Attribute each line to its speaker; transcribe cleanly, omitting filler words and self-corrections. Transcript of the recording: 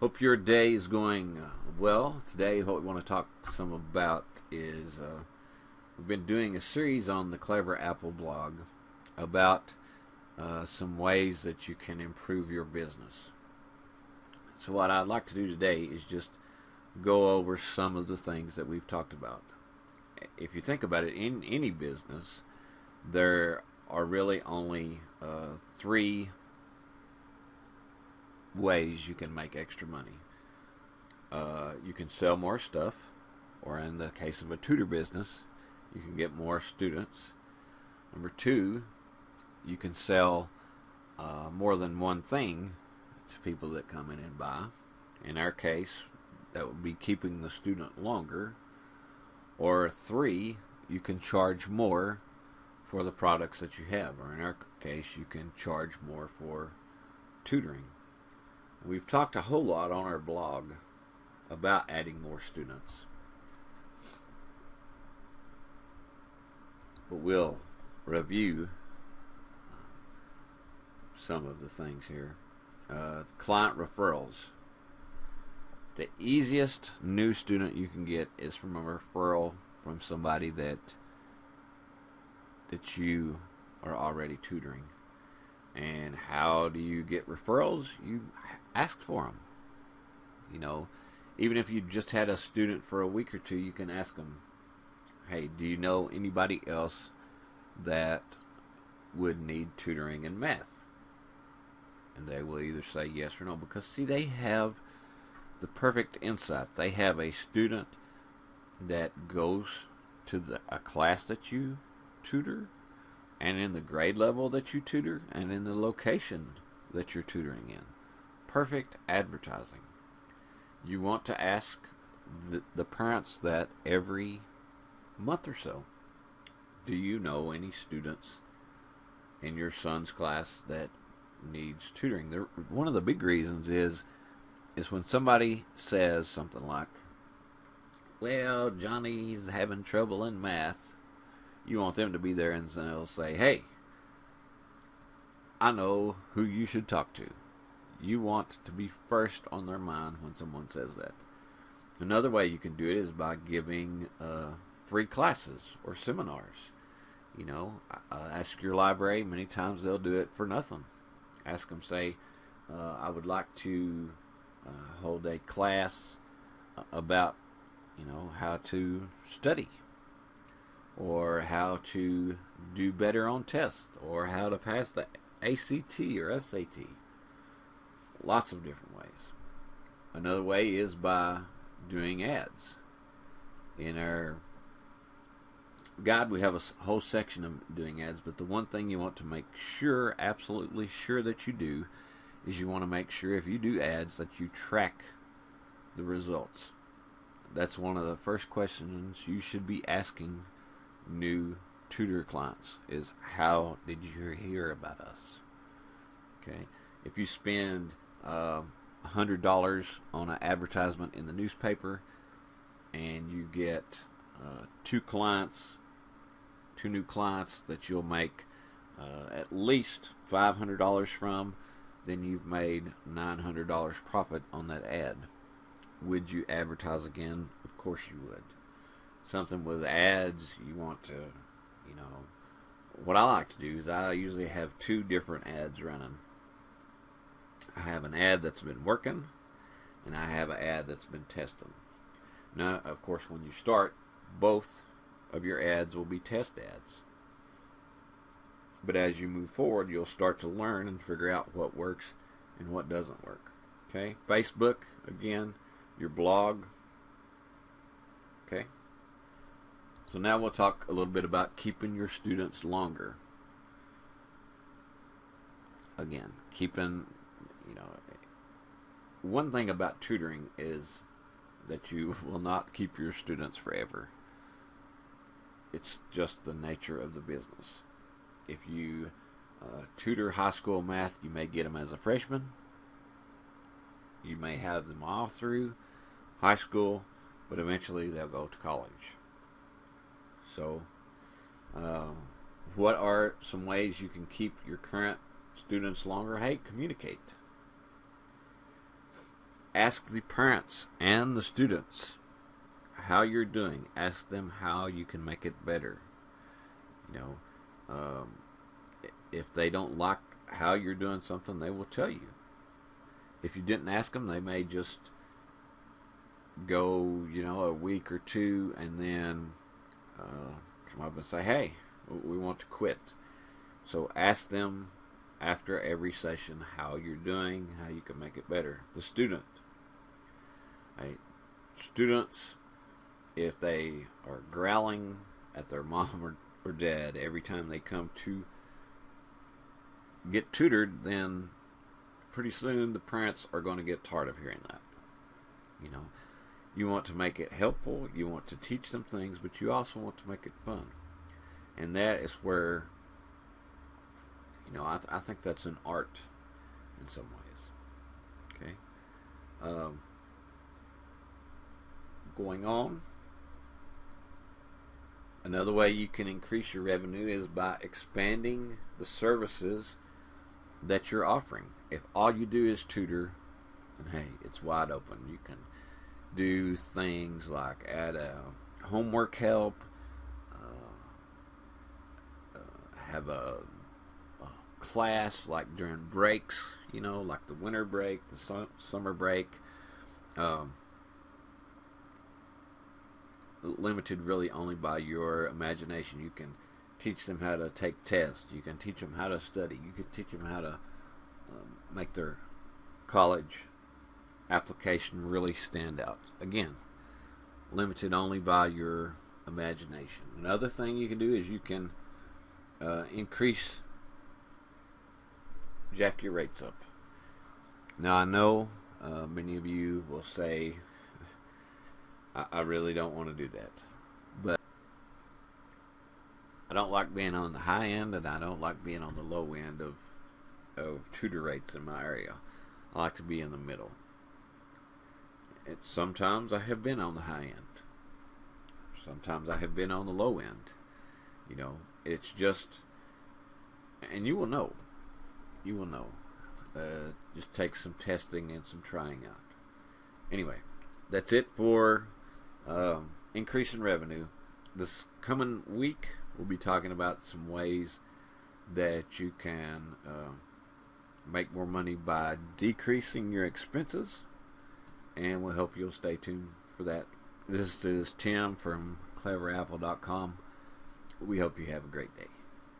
Speaker 1: Hope your day is going well. Today, what we want to talk some about is we've been doing a series on the Clever Apple blog about some ways that you can improve your business. So, what I'd like to do today is just go over some of the things that we've talked about. If you think about it, in any business, there are really only three ways you can make extra money. You can sell more stuff, or in the case of a tutor business, you can get more students. Number two, you can sell more than one thing to people that come in and buy. In our case, that would be keeping the student longer. Or three, you can charge more for the products that you have. Or in our case, you can charge more for tutoring. We've talked a whole lot on our blog about adding more students. But we'll review some of the things here. Client referrals. The easiest new student you can get is from a referral from somebody that you are already tutoring. And how do you get referrals? You ask for them. You know, even if you just had a student for a week or two, you can ask them, hey, do you know anybody else that would need tutoring in math? And they will either say yes or no, because see, they have the perfect insight. They have a student that goes to a class that you tutor, and in the grade level that you tutor, and in the location that you're tutoring in. Perfect advertising. You want to ask the parents that every month or so, do you know any students in your son's class that needs tutoring? One of the big reasons is when somebody says something like, well, Johnny's having trouble in math. You want them to be there and they'll say, hey, I know who you should talk to. You want to be first on their mind when someone says that. Another way you can do it is by giving free classes or seminars. You know, ask your library. Many times they'll do it for nothing. Ask them, say, I would like to hold a class about, how to study, or how to do better on tests, or how to pass the ACT or SAT. Lots of different ways. Another way is by doing ads. In our guide, we have a whole section of doing ads, but the one thing you want to make sure, absolutely sure that you do, is you want to make sure if you do ads that you track the results. That's one of the first questions you should be asking new tutor clients is, how did you hear about us? Okay, if you spend $100 on an advertisement in the newspaper and you get two new clients that you'll make at least $500 from, then you've made $900 profit on that ad. Would you advertise again? Of course you would. Something with ads, you want to, what I like to do is I usually have two different ads running. I have an ad that's been working, and I have an ad that's been testing. Now, of course, when you start, both of your ads will be test ads. But as you move forward, you'll start to learn and figure out what works and what doesn't work. Okay? Facebook, again, your blog. Okay? So now we'll talk a little bit about keeping your students longer. Again, one thing about tutoring is that you will not keep your students forever. It's just the nature of the business. If you tutor high school math, you may get them as a freshman. You may have them all through high school, but eventually they'll go to college. So, what are some ways you can keep your current students longer? Hey, communicate. ask the parents and the students how you're doing. Ask them how you can make it better. You know, if they don't like how you're doing something, they will tell you. If you didn't ask them, they may just go, a week or two and then come up and say, hey, we want to quit. So ask them after every session how you're doing, how you can make it better. The student. Right? Students, if they are growling at their mom or dad every time they come to get tutored, then pretty soon the parents are going to get tired of hearing that. You want to make it helpful, you want to teach them things, but you also want to make it fun. And that is where, I think that's an art in some ways. Okay? Going on, another way you can increase your revenue is by expanding the services that you're offering. If all you do is tutor, then hey, it's wide open. You can do things like add a homework help, have a class like during breaks, like the winter break, the summer break. Limited really only by your imagination. You can teach them how to take tests. You can teach them how to study. You can teach them how to make their college application really stand out. Again, limited only by your imagination. Another thing you can do is you can jack your rates up. Now I know many of you will say, I really don't want to do that. But I don't like being on the high end, and I don't like being on the low end of tutor rates in my area. I like to be in the middle. Sometimes I have been on the high end. Sometimes I have been on the low end. It's just, and you will know. You will know. Just take some testing and some trying out. Anyway, that's it for increasing revenue. This coming week, we'll be talking about some ways that you can make more money by decreasing your expenses, and we'll help you'll stay tuned for that. This is Tim from cleverapple.com. We hope you have a great day.